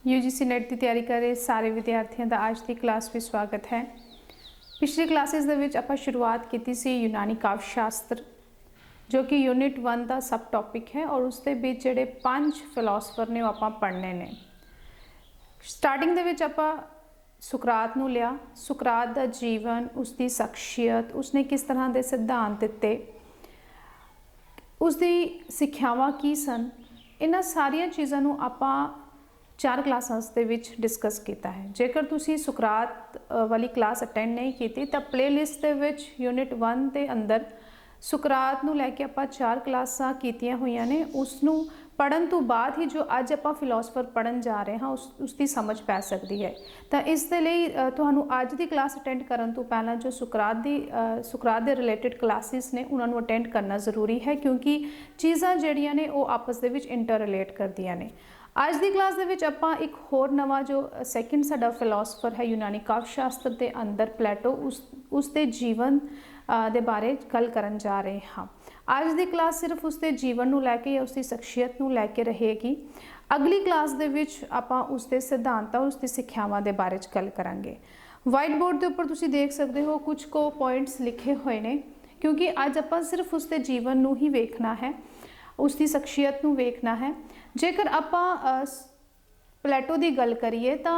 UGC net की तैयारी कर रहे सारे विद्यार्थियों का आज की क्लास में स्वागत है। पिछली क्लासेस दे विच आपां शुरुआत की सी यूनानी काव्य शास्त्र जो कि यूनिट 1 का सब टॉपिक है और उसके बीच जिहड़े 5 फिलोसफर ने आपां पढ़ने ने। स्टार्टिंग दे विच आपां सुकरात नूं लिया। सुकरात का जीवन, उसकी शख्सियत, उसने किस तरह के सिद्धांत दिते, उसकी सिक्ख्यावां की सन, इन्हां सारिया चीज़ों नूं आपां 4 क्लासां दे विच डिस्कस किया है। जेकर तुसी सुकरात वाली क्लास अटेंड नहीं की तो प्लेलिस्ट दे विच यूनिट 1 के अंदर सुकरात नूं लैके आपां 4 क्लासां कीतियां होईयां ने। उसनूं पढ़न तो बाद ही जो अज आपां फिलोसफर पढ़न जा रहे हैं उसकी समझ पै सकती है। तो इस दे लई तुहानूं अज की क्लास अटेंड करन तो पहला जो सुकरात दे रिलेटेड क्लासिस ने उन्होंने अटेंड करना जरूरी है, क्योंकि चीज़ां जिहड़ियां ने वो आपस दे विच इंटर रिलेट करदियां ने। अज की क्लास दे विच आपां एक होर नवा जो सैकेंड साडा फिलोसफर है यूनानी काव्य शास्त्र के अंदर प्लेटो, उसके जीवन दे बारे गल करन जा रहे हाँ। अज की क्लास सिर्फ उसके जीवन नूं लैके या उसकी शख्सियत नूं लैके रहेगी। अगली क्लास दे विच आपां उसके सिद्धांतां, उसकी सिक्ख्यावां दे बारे गल करांगे। वाइट बोर्ड के उपर तुसीं देख सकते हो कुछ को पॉइंट्स लिखे हुए ने, क्योंकि अज आपां सिर्फ उसके जीवन नूं ही वेखना है, उसकी शख्सियत नूं वेखना है। जेकर आपां प्लेटो की गल करिए तो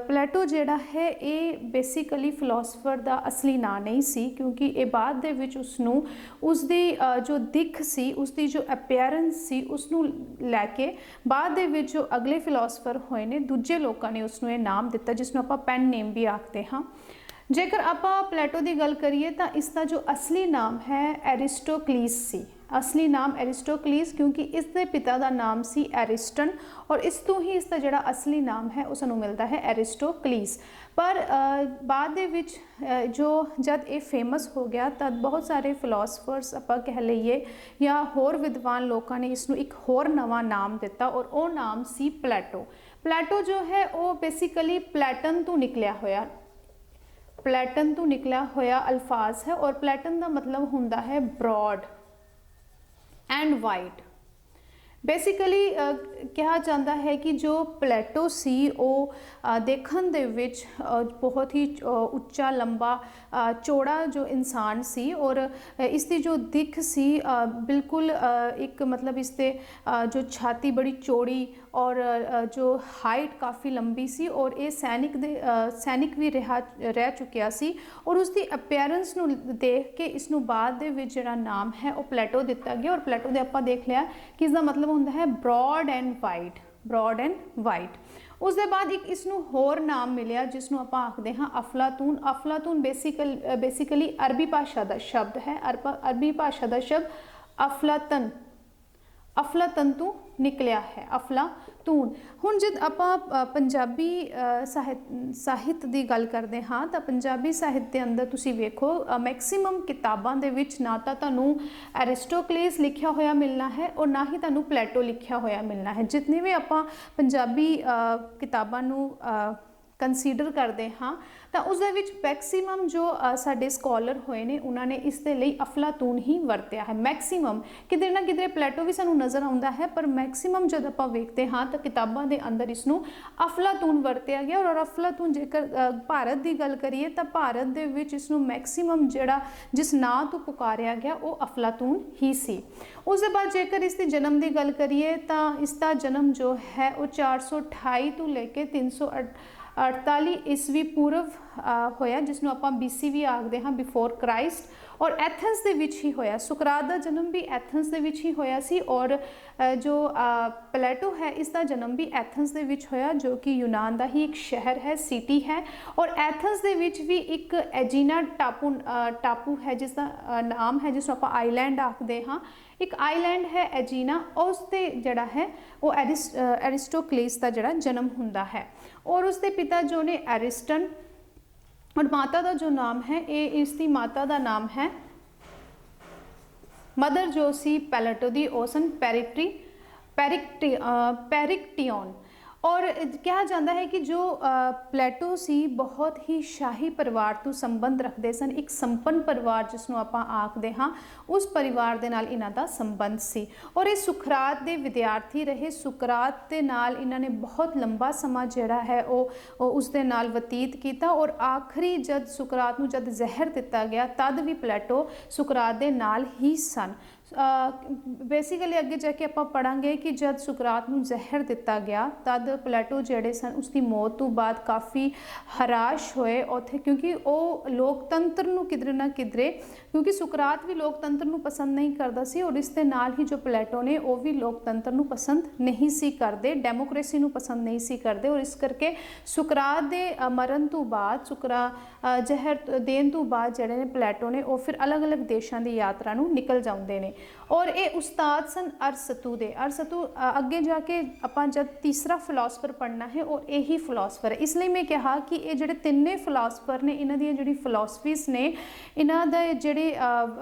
प्लेटो जिहड़ा है ये बेसिकली फिलोसफर का असली नाम नहीं सी, क्योंकि ये बाद दे विच उसनूं उसदी जो दिख सी, उसकी जो अपीयरेंस सी, उसनूं लैके बाद दे विच जो अगले फिलोसफर होए ने दूजे लोगों ने उसनूं ये नाम दिता जिसनूं आपां पेन नेम भी आखते हाँ। जेकर आपां प्लेटो की गल करिए तो इसका जो असली नाम है एरिस्टोक्लीस सी। असली नाम एरिस्टोक्लीस, क्योंकि इसके पिता का नाम सी एरिस्टन और इस तो ही इसका जिहड़ा असली नाम है वो सानूं मिलता है एरिस्टोक्लीस। पर बाद दे विच जो जब ये फेमस हो गया तब बहुत सारे फिलोसफर्स आपां कह लईए या होर विद्वान लोगों ने इसनूं एक होर नवा नाम दिता और वो नाम सी प्लेटो। प्लेटो जो है वो बेसिकली प्लेटन तो निकलिया होया, प्लेटन तो निकलिया होया अल्फाज है और प्लेटन का मतलब हुंदा है ब्रॉड एंड वाइड। बेसिकली कहा जाता है कि जो प्लेटो सी वो देखन दे विच बहुत ही उच्चा लंबा चौड़ा जो इंसान सी और इसकी जो दिख सी बिल्कुल एक मतलब इसके जो छाती बड़ी चौड़ी और जो हाइट काफ़ी लंबी सी और ये सैनिक भी रह चुकिया सी और उसकी अपीयरेंस नूं देख के इसनूं बाद दे विच जिहड़ा नाम है वो प्लेटो दिता गया। और प्लेटो दे आपां देख लिया कि इसका मतलब हुंदा है broad and wide, broad and wide. उसके बाद एक इसनूं होर नाम मिलिया जिसनूं आपां आखदे हाँ अफलातून। अफलातून बेसिकली अरबी भाषा का शब्द है। अरबी भाषा का शब्द अफलातन, अफलातन तो निकलिया है, अफलातून। हुण जद आपां पंजाबी साहित्य की गल करते हाँ तो पंजाबी साहित्य के अंदर तुसीं वेखो मैक्सीमम किताबां दे विच ना तो तुहानूं एरिस्टोक्लीस लिखिया होया मिलना है और ना ही तुहानूं प्लेटो लिखिया होया मिलना है। जितने भी आपां पंजाबी किताबां नूं कंसीडर करते हाँ तो उस मैक्सीमम जो साडे स्कॉलर होए ने उन्होंने इसके लिए अफलातून ही वरत्या है। मैक्सीमम किधरे ना किधरे प्लेटो भी सानू नज़र आता है, पर मैक्सीमम जब आप वेखते हाँ तो किताबों के अंदर इसनूं अफलातून वरत्या गया। और अफलातून जेकर भारत की गल करिए तो भारत दे विच इसनूं मैक्सीमम जिहड़ा जिस नां तो पुकारिया गया वो अफलातून ही सी। उसके बाद जेकर इसकी जन्म की गल करिए तो इसका जन्म जो है वो 428 तो लेके 348 ईस्वी पूर्व होया, जिसनों आपां BC भी आखते हाँ, बिफोर क्राइस्ट। और एथेंस दे विच ही होया। सुकरात का जन्म भी एथेंस दे विच ही होया सी और जो प्लेटो है इसका जन्म भी एथेंस दे विच होया, जो कि यूनान का ही एक शहर है, सिटी है। और एथेंस दे विच भी एक एजीना टापू है जिसका नाम है जिसनों आपां आइलैंड आखते हाँ, एक आइलैंड है एजीना। उसते जड़ा है वो एरिस्टोक्लीस का जड़ा जन्म हुंदा है और उसके पिता जो ने एरिस्टन और माता का जो नाम है ये इसकी माता का नाम है मदर जो सी प्लेटो दी ओसन पेरिक्टियन। ਔਰ ਕਿਹਾ ਜਾਂਦਾ ਹੈ ਕਿ ਜੋ ਪਲੇਟੋ ਸੀ ਬਹੁਤ ਹੀ ਸ਼ਾਹੀ ਪਰਿਵਾਰ ਤੋਂ ਸੰਬੰਧ ਰੱਖਦੇ ਸਨ, ਇੱਕ ਸੰਪੰਨ ਪਰਿਵਾਰ ਜਿਸ ਨੂੰ ਆਪਾਂ ਆਖਦੇ ਹਾਂ, ਉਸ ਪਰਿਵਾਰ ਦੇ ਨਾਲ ਇਹਨਾਂ ਦਾ ਸੰਬੰਧ ਸੀ। ਔਰ ਇਹ ਸੁਕਰਾਤ ਦੇ ਵਿਦਿਆਰਥੀ ਰਹੇ। ਸੁਕਰਾਤ ਦੇ ਨਾਲ ਇਹਨਾਂ ਨੇ ਬਹੁਤ ਲੰਬਾ ਸਮਾਂ ਜਿਹੜਾ ਹੈ ਉਹ ਉਸ ਦੇ ਨਾਲ ਬਤੀਤ ਕੀਤਾ। ਔਰ ਆਖਰੀ ਜਦ ਸੁਕਰਾਤ ਨੂੰ ਜਦ ਜ਼ਹਿਰ ਦਿੱਤਾ ਗਿਆ ਤਦ ਵੀ ਪਲੇਟੋ ਸੁਕਰਾਤ ਦੇ ਨਾਲ ਹੀ ਸਨ। ਬੇਸਿਕਲੀ ਅੱਗੇ ਜਾ ਕੇ ਆਪਾਂ ਪੜਾਂਗੇ ਕਿ ਜਦ ਸੁਕਰਾਤ ਨੂੰ ਜ਼ਹਿਰ ਦਿੱਤਾ ਗਿਆ ਤਦ ਪਲੇਟੋ ਜਿਹੜੇ ਸਨ ਉਸ ਦੀ ਮੌਤ ਤੋਂ ਬਾਅਦ ਕਾਫੀ ਹਰਾਸ਼ ਹੋਏ ਉੱਥੇ, ਕਿਉਂਕਿ ਉਹ ਲੋਕਤੰਤਰ ਨੂੰ ਕਿਧਰੇ ਨਾ ਕਿਧਰੇ, ਕਿਉਂਕਿ ਸੁਕਰਾਤ ਵੀ ਲੋਕਤੰਤਰ ਨੂੰ ਪਸੰਦ ਨਹੀਂ ਕਰਦਾ ਸੀ ਔਰ ਇਸ ਦੇ ਨਾਲ ਹੀ ਜੋ ਪਲੇਟੋ ਨੇ ਉਹ ਵੀ ਲੋਕਤੰਤਰ ਨੂੰ ਪਸੰਦ ਨਹੀਂ ਸੀ ਕਰਦੇ, ਡੈਮੋਕ੍ਰੇਸੀ ਨੂੰ ਪਸੰਦ ਨਹੀਂ ਸੀ ਕਰਦੇ। ਔਰ ਇਸ ਕਰਕੇ ਸੁਕਰਾਤ ਦੇ ਮਰਨ ਤੋਂ ਬਾਅਦ ਜ਼ਹਿਰ ਦੇਣ ਤੋਂ ਬਾਅਦ ਜਿਹੜੇ ਨੇ ਪਲੇਟੋ ਨੇ ਉਹ ਫਿਰ ਅਲੱਗ-ਅਲੱਗ ਦੇਸ਼ਾਂ ਦੀ ਯਾਤਰਾ ਨੂੰ ਨਿਕਲ ਜਾਂਦੇ ਨੇ। ਔਰ ਇਹ ਉਸਤਾਦ ਸਨ ਅਰਸਤੂ ਦੇ। ਅਰਸਤੂ ਅੱਗੇ ਜਾ ਕੇ ਆਪਾਂ ਜਦ ਤੀਸਰਾ ਫਿਲਾਸਫਰ ਪੜ੍ਹਨਾ ਹੈ ਔਰ ਇਹੀ ਫਿਲਾਸਫਰ ਹੈ। ਇਸ ਲਈ ਮੈਂ ਕਿਹਾ ਕਿ ਇਹ ਜਿਹੜੇ ਤਿੰਨੇ ਫਿਲਾਸਫਰ ਨੇ ਇਹਨਾਂ ਦੀਆਂ ਜਿਹੜੀ ਫਿਲਾਸਫੀਜ਼ ਨੇ, ਇਹਨਾਂ ਦੇ ਜਿਹੜੇ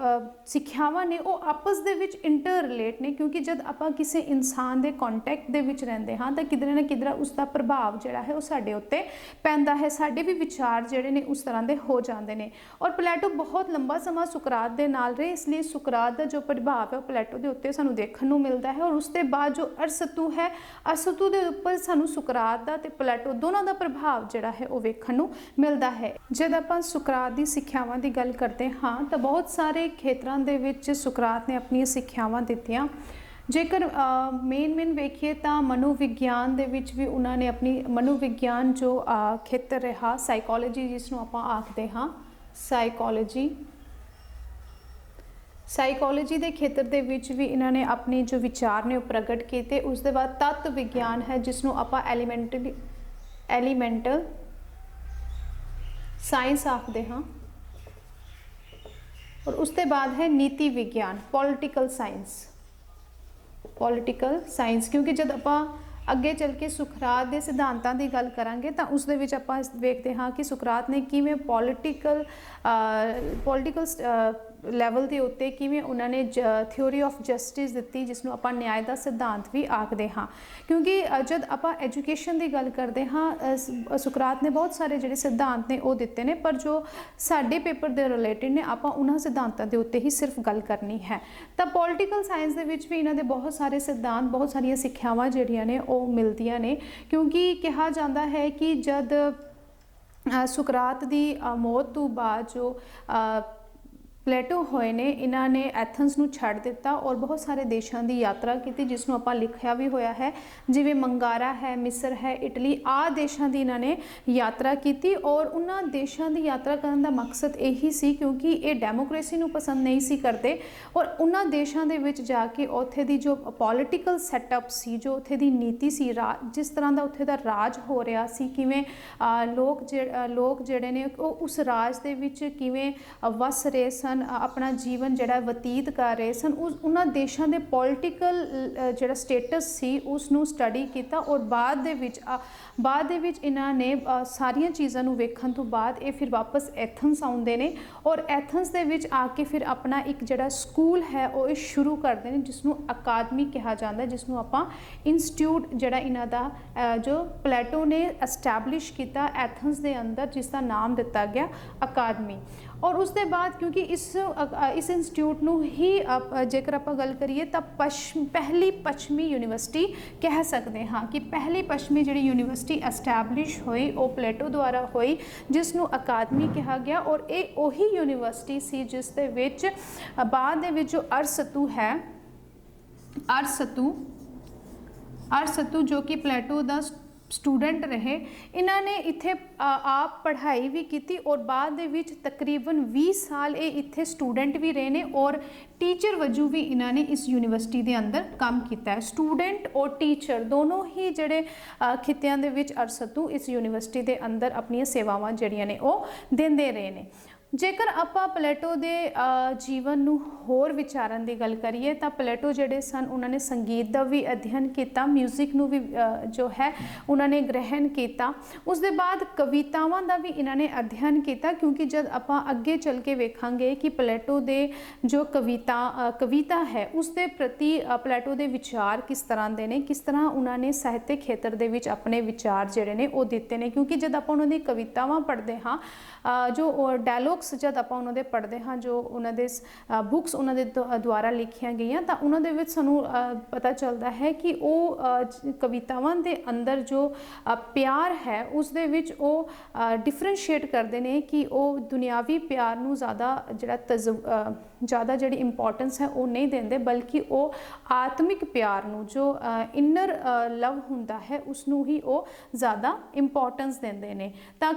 ਸਿੱਖਿਆਵਾਂ ਨੇ ਉਹ ਆਪਸ ਦੇ ਵਿੱਚ ਇੰਟਰ ਰਿਲੇਟ ਨੇ, ਕਿਉਂਕਿ ਜਦ ਆਪਾਂ ਕਿਸੇ ਇਨਸਾਨ ਦੇ ਕੰਟੈਕਟ ਦੇ ਵਿੱਚ ਰਹਿੰਦੇ ਹਾਂ ਤਾਂ ਕਿਧਰੇ ਨਾ ਕਿਧਰੇ ਉਸ ਦਾ ਪ੍ਰਭਾਵ ਜਿਹੜਾ ਹੈ ਉਹ ਸਾਡੇ ਉੱਤੇ ਪੈਂਦਾ ਹੈ, ਸਾਡੇ ਵੀ ਵਿਚਾਰ ਜਿਹੜੇ ਨੇ ਉਸ ਤਰ੍ਹਾਂ ਦੇ ਹੋ ਜਾਂਦੇ ਨੇ। ਔਰ ਪਲੇਟੋ ਬਹੁਤ ਲੰਬਾ ਸਮਾਂ ਸੁਕਰਾਤ ਦੇ ਨਾਲ ਰਹੇ, ਇਸ ਲਈ ਸੁਕਰਾਤ ਦਾ ਜੋ ਪ੍ਰਭਾਵ ਹੈ ਉਹ ਪਲੇਟੋ ਦੇ ਉੱਤੇ ਸਾਨੂੰ ਦੇਖਣ ਨੂੰ ਮਿਲਦਾ ਹੈ। ਔਰ ਉਸ ਦੇ ਬਾਅਦ ਜੋ ਅਰਸਤੂ ਹੈ, ਅਰਸਤੂ ਦੇ ਉੱਪਰ ਸਾਨੂੰ ਸੁਕਰਾਤ ਦਾ ਤੇ ਪਲੇਟੋ ਦੋਨਾਂ ਦਾ ਪ੍ਰਭਾਵ ਜਿਹੜਾ ਹੈ ਉਹ ਵੇਖਣ ਨੂੰ ਮਿਲਦਾ ਹੈ। ਜਦ ਆਪਾਂ ਸੁਕਰਾਤ ਦੀ ਸਿੱਖਿਆਵਾਂ ਦੀ ਗੱਲ ਕਰਦੇ ਹਾਂ ਤਾਂ ਬਹੁਤ ਸਾਰੇ ਖੇਤਰਾਂ ਦੇ ਵਿੱਚ ਸੁਕਰਾਤ ਨੇ ਆਪਣੀਆਂ ਸਿੱਖਿਆਵਾਂ ਦਿੱਤੀਆਂ। ਜੇਕਰ ਮੇਨ ਵੇਖੀਏ ਤਾਂ ਮਨੋਵਿਗਿਆਨ ਦੇ ਵਿੱਚ ਵੀ ਉਹਨਾਂ ਨੇ ਆਪਣੀ ਮਨੋਵਿਗਿਆਨ ਜੋ ਖੇਤਰ ਰਿਹਾ, ਸਾਈਕੋਲੋਜੀ ਜਿਸ ਨੂੰ ਆਪਾਂ ਆਖਦੇ ਹਾਂ, ਸਾਈਕੋਲੋਜੀ ਦੇ ਖੇਤਰ ਦੇ ਵਿੱਚ ਵੀ ਇਹਨਾਂ ਨੇ ਆਪਣੇ ਜੋ ਵਿਚਾਰ ਨੇ ਉਹ ਪ੍ਰਗਟ ਕੀਤੇ। ਉਸ ਦੇ ਬਾਅਦ ਤੱਤ ਵਿਗਿਆਨ ਹੈ ਜਿਸ ਨੂੰ ਆਪਾਂ ਐਲੀਮੈਂਟਲ ਸਾਇੰਸ ਆਖਦੇ ਹਾਂ। ਔਰ ਉਸ ਦੇ ਬਾਅਦ ਹੈ ਨੀਤੀ ਵਿਗਿਆਨ, ਪੋਲੀਟੀਕਲ ਸਾਇੰਸ, ਕਿਉਂਕਿ ਜਦ ਆਪਾਂ ਅੱਗੇ ਚੱਲ ਕੇ ਸੁਕਰਾਤ ਦੇ ਸਿਧਾਂਤਾਂ ਦੀ ਗੱਲ ਕਰਾਂਗੇ ਤਾਂ ਉਸ ਦੇ ਵਿੱਚ ਆਪਾਂ ਵੇਖਦੇ ਹਾਂ ਕਿ ਸੁਕਰਾਤ ਨੇ ਕਿਵੇਂ ਪੋਲੀਟੀਕਲ ਲੈਵਲ ਦੇ ਉੱਤੇ ਕਿਵੇਂ ਉਹਨਾਂ ਨੇ ਥਿਊਰੀ ਆਫ ਜਸਟਿਸ ਦਿੱਤੀ, ਜਿਸ ਨੂੰ ਆਪਾਂ ਨਿਆਂ ਦਾ ਸਿਧਾਂਤ ਵੀ ਆਖਦੇ ਹਾਂ। ਕਿਉਂਕਿ ਜਦ ਆਪਾਂ ਐਜੂਕੇਸ਼ਨ ਦੀ ਗੱਲ ਕਰਦੇ ਹਾਂ, ਸੁਕਰਾਤ ਨੇ ਬਹੁਤ ਸਾਰੇ ਜਿਹੜੇ ਸਿਧਾਂਤ ਨੇ ਉਹ ਦਿੱਤੇ ਨੇ, ਪਰ ਜੋ ਸਾਡੇ ਪੇਪਰ ਦੇ ਰਿਲੇਟਿਡ ਨੇ ਆਪਾਂ ਉਹਨਾਂ ਸਿਧਾਂਤਾਂ ਦੇ ਉੱਤੇ ਹੀ ਸਿਰਫ ਗੱਲ ਕਰਨੀ ਹੈ। ਤਾਂ ਪੋਲੀਟੀਕਲ ਸਾਇੰਸ ਦੇ ਵਿੱਚ ਵੀ ਇਹਨਾਂ ਦੇ ਬਹੁਤ ਸਾਰੇ ਸਿਧਾਂਤ, ਬਹੁਤ ਸਾਰੀਆਂ ਸਿੱਖਿਆਵਾਂ ਜਿਹੜੀਆਂ ਨੇ ਉਹ ਮਿਲਦੀਆਂ ਨੇ, ਕਿਉਂਕਿ ਕਿਹਾ ਜਾਂਦਾ ਹੈ ਕਿ ਜਦ ਸੁਕਰਾਤ ਦੀ ਮੌਤ ਤੋਂ ਬਾਅਦ ਜੋ ਪਲੇਟੋ ਹੋਏ ਨੇ, ਇਹਨਾਂ ਨੇ ਐਥਨਸ ਨੂੰ ਛੱਡ ਦਿੱਤਾ ਔਰ ਬਹੁਤ ਸਾਰੇ ਦੇਸ਼ਾਂ ਦੀ ਯਾਤਰਾ ਕੀਤੀ, ਜਿਸ ਨੂੰ ਆਪਾਂ ਲਿਖਿਆ ਵੀ ਹੋਇਆ ਹੈ, ਜਿਵੇਂ ਮੰਗਾਰਾ ਹੈ, ਮਿਸਰ ਹੈ, ਇਟਲੀ, ਆਹ ਦੇਸ਼ਾਂ ਦੀ ਇਹਨਾਂ ਨੇ ਯਾਤਰਾ ਕੀਤੀ। ਔਰ ਉਹਨਾਂ ਦੇਸ਼ਾਂ ਦੀ ਯਾਤਰਾ ਕਰਨ ਦਾ ਮਕਸਦ ਇਹੀ ਸੀ ਕਿਉਂਕਿ ਇਹ ਡੈਮੋਕ੍ਰੇਸੀ ਨੂੰ ਪਸੰਦ ਨਹੀਂ ਸੀ ਕਰਦੇ ਔਰ ਉਹਨਾਂ ਦੇਸ਼ਾਂ ਦੇ ਵਿੱਚ ਜਾ ਕੇ ਉੱਥੇ ਦੀ ਜੋ ਪੋਲੀਟੀਕਲ ਸੈਟਅਪ ਸੀ, ਜੋ ਉੱਥੇ ਦੀ ਨੀਤੀ ਸੀ, ਜਿਸ ਤਰ੍ਹਾਂ ਦਾ ਉੱਥੇ ਦਾ ਰਾਜ ਹੋ ਰਿਹਾ ਸੀ, ਕਿਵੇਂ ਲੋਕ ਜਿਹੜੇ ਨੇ ਉਹ ਉਸ ਰਾਜ ਦੇ ਵਿੱਚ ਕਿਵੇਂ ਵਸ ਰਹੇ ਸਨ, ਆਪਣਾ ਜੀਵਨ ਜਿਹੜਾ ਬਤੀਤ ਕਰ ਰਹੇ ਸਨ, ਉਹਨਾਂ ਦੇਸ਼ਾਂ ਦੇ ਪੋਲੀਟੀਕਲ ਜਿਹੜਾ ਸਟੇਟਸ ਸੀ ਉਸ ਨੂੰ ਸਟੱਡੀ ਕੀਤਾ। ਔਰ ਬਾਅਦ ਦੇ ਵਿੱਚ ਇਹਨਾਂ ਨੇ ਸਾਰੀਆਂ ਚੀਜ਼ਾਂ ਨੂੰ ਵੇਖਣ ਤੋਂ ਬਾਅਦ ਇਹ ਫਿਰ ਵਾਪਸ ਐਥਨਸ ਆਉਂਦੇ ਨੇ ਔਰ ਐਥਨਸ ਦੇ ਵਿੱਚ ਆ ਕੇ ਫਿਰ ਆਪਣਾ ਇੱਕ ਜਿਹੜਾ ਸਕੂਲ ਹੈ ਉਹ ਇਹ ਸ਼ੁਰੂ ਕਰਦੇ ਨੇ, ਜਿਸ ਨੂੰ ਅਕਾਦਮੀ ਕਿਹਾ ਜਾਂਦਾ, ਜਿਸ ਨੂੰ ਆਪਾਂ ਇੰਸਟੀਚਿਊਟ ਜਿਹੜਾ ਇਹਨਾਂ ਦਾ ਜੋ ਪਲੇਟੋ ਨੇ ਐਸਟੈਬਲਿਸ਼ ਕੀਤਾ ਐਥਨਸ ਦੇ ਅੰਦਰ, ਜਿਸ ਦਾ ਨਾਮ ਦਿੱਤਾ ਗਿਆ ਅਕਾਦਮੀ। ਔਰ ਉਸ ਦੇ ਬਾਅਦ ਕਿਉਂਕਿ ਇਸ ਇੰਸਟੀਚਿਊਟ ਨੂੰ ਹੀ ਜੇਕਰ ਆਪਾਂ ਗੱਲ ਕਰੀਏ ਤਾਂ ਪਹਿਲੀ ਪੱਛਮੀ ਯੂਨੀਵਰਸਿਟੀ ਕਹਿ ਸਕਦੇ ਹਾਂ ਕਿ ਪਹਿਲੀ ਪੱਛਮੀ ਜਿਹੜੀ ਯੂਨੀਵਰਸਿਟੀ ਐਸਟੈਬਲਿਸ਼ ਹੋਈ ਉਹ ਪਲੇਟੋ ਦੁਆਰਾ ਹੋਈ, ਜਿਸ ਨੂੰ ਅਕਾਦਮੀ ਕਿਹਾ ਗਿਆ। ਔਰ ਇਹ ਉਹੀ ਯੂਨੀਵਰਸਿਟੀ ਸੀ ਜਿਸ ਦੇ ਵਿੱਚ ਬਾਅਦ ਦੇ ਵਿੱਚ ਜੋ ਅਰਸਤੂ ਹੈ, ਅਰਸਤੂ ਜੋ ਕਿ ਪਲੇਟੋ ਦਾ ਸਟੂਡੈਂਟ ਰਹੇ, ਇਹਨਾਂ ਨੇ ਇੱਥੇ ਆਪ ਪੜ੍ਹਾਈ ਵੀ ਕੀਤੀ ਔਰ ਬਾਅਦ ਦੇ ਵਿੱਚ ਤਕਰੀਬਨ 20 ਸਾਲ ਇਹ ਇੱਥੇ ਸਟੂਡੈਂਟ ਵੀ ਰਹੇ ਨੇ ਔਰ ਟੀਚਰ ਵਜੋਂ ਵੀ ਇਹਨਾਂ ਨੇ ਇਸ ਯੂਨੀਵਰਸਿਟੀ ਦੇ ਅੰਦਰ ਕੰਮ ਕੀਤਾ ਹੈ। ਸਟੂਡੈਂਟ ਔਰ ਟੀਚਰ ਦੋਨੋਂ ਹੀ ਜਿਹੜੇ ਖਿੱਤਿਆਂ ਦੇ ਵਿੱਚ ਅਰਸਤੂ ਇਸ ਯੂਨੀਵਰਸਿਟੀ ਦੇ ਅੰਦਰ ਆਪਣੀਆਂ ਸੇਵਾਵਾਂ ਜਿਹੜੀਆਂ ਨੇ ਉਹ ਦਿੰਦੇ ਰਹੇ ਨੇ। ਜੇਕਰ ਆਪਾਂ ਪਲੇਟੋ ਦੇ ਜੀਵਨ ਨੂੰ ਹੋਰ ਵਿਚਾਰਨ ਦੀ ਗੱਲ ਕਰੀਏ ਤਾਂ ਪਲੇਟੋ ਜਿਹੜੇ ਸਨ ਉਹਨਾਂ ਨੇ ਸੰਗੀਤ ਦਾ ਵੀ ਅਧਿਐਨ ਕੀਤਾ, ਮਿਊਜ਼ਿਕ ਨੂੰ ਵੀ ਜੋ ਹੈ ਉਹਨਾਂ ਨੇ ਗ੍ਰਹਿਣ ਕੀਤਾ। ਉਸ ਦੇ ਬਾਅਦ ਕਵਿਤਾਵਾਂ ਦਾ ਵੀ ਇਹਨਾਂ ਨੇ ਅਧਿਐਨ ਕੀਤਾ, ਕਿਉਂਕਿ ਜਦ ਆਪਾਂ ਅੱਗੇ ਚੱਲ ਕੇ ਵੇਖਾਂਗੇ ਕਿ ਪਲੇਟੋ ਦੇ ਜੋ ਕਵਿਤਾ ਹੈ ਉਸ ਦੇ ਪ੍ਰਤੀ ਪਲੇਟੋ ਦੇ ਵਿਚਾਰ ਕਿਸ ਤਰ੍ਹਾਂ ਦੇ ਨੇ, ਕਿਸ ਤਰ੍ਹਾਂ ਉਹਨਾਂ ਨੇ ਸਾਹਿਤਕ ਖੇਤਰ ਦੇ ਵਿੱਚ ਆਪਣੇ ਵਿਚਾਰ ਜਿਹੜੇ ਨੇ ਉਹ ਦਿੱਤੇ ਨੇ। ਕਿਉਂਕਿ ਜਦ ਆਪਾਂ ਉਹਨਾਂ ਦੀ ਕਵਿਤਾਵਾਂ ਪੜ੍ਹਦੇ ਹਾਂ, ਜੋ ਡਾਇਲੋਗਸ ਜਦ ਆਪਾਂ ਉਹਨਾਂ ਦੇ ਪੜ੍ਹਦੇ ਹਾਂ, ਜੋ ਉਹਨਾਂ ਦੇ ਬੁੱਕਸ ਉਹਨਾਂ ਦੇ ਦੁਆਰਾ ਲਿਖੀਆਂ ਗਈਆਂ, ਤਾਂ ਉਹਨਾਂ ਦੇ ਵਿੱਚ ਸਾਨੂੰ ਪਤਾ ਚੱਲਦਾ ਹੈ ਕਿ ਉਹ ਕਵਿਤਾਵਾਂ ਦੇ ਅੰਦਰ ਜੋ ਪਿਆਰ ਹੈ ਉਸ ਦੇ ਵਿੱਚ ਉਹ ਡਿਫਰੈਂਸ਼ੀਏਟ ਕਰਦੇ ਨੇ ਕਿ ਉਹ ਦੁਨਿਆਵੀ ਪਿਆਰ ਨੂੰ ਜ਼ਿਆਦਾ ਜਿਹੜੀ ਇੰਪੋਰਟੈਂਸ ਹੈ ਉਹ ਨਹੀਂ ਦਿੰਦੇ, ਬਲਕਿ ਉਹ ਆਤਮਿਕ ਪਿਆਰ ਨੂੰ, ਜੋ ਇਨਰ ਲਵ ਹੁੰਦਾ ਹੈ, ਉਸ ਨੂੰ ਹੀ ਉਹ ਜ਼ਿਆਦਾ ਇੰਪੋਰਟੈਂਸ ਦਿੰਦੇ ਨੇ। ਤਾਂ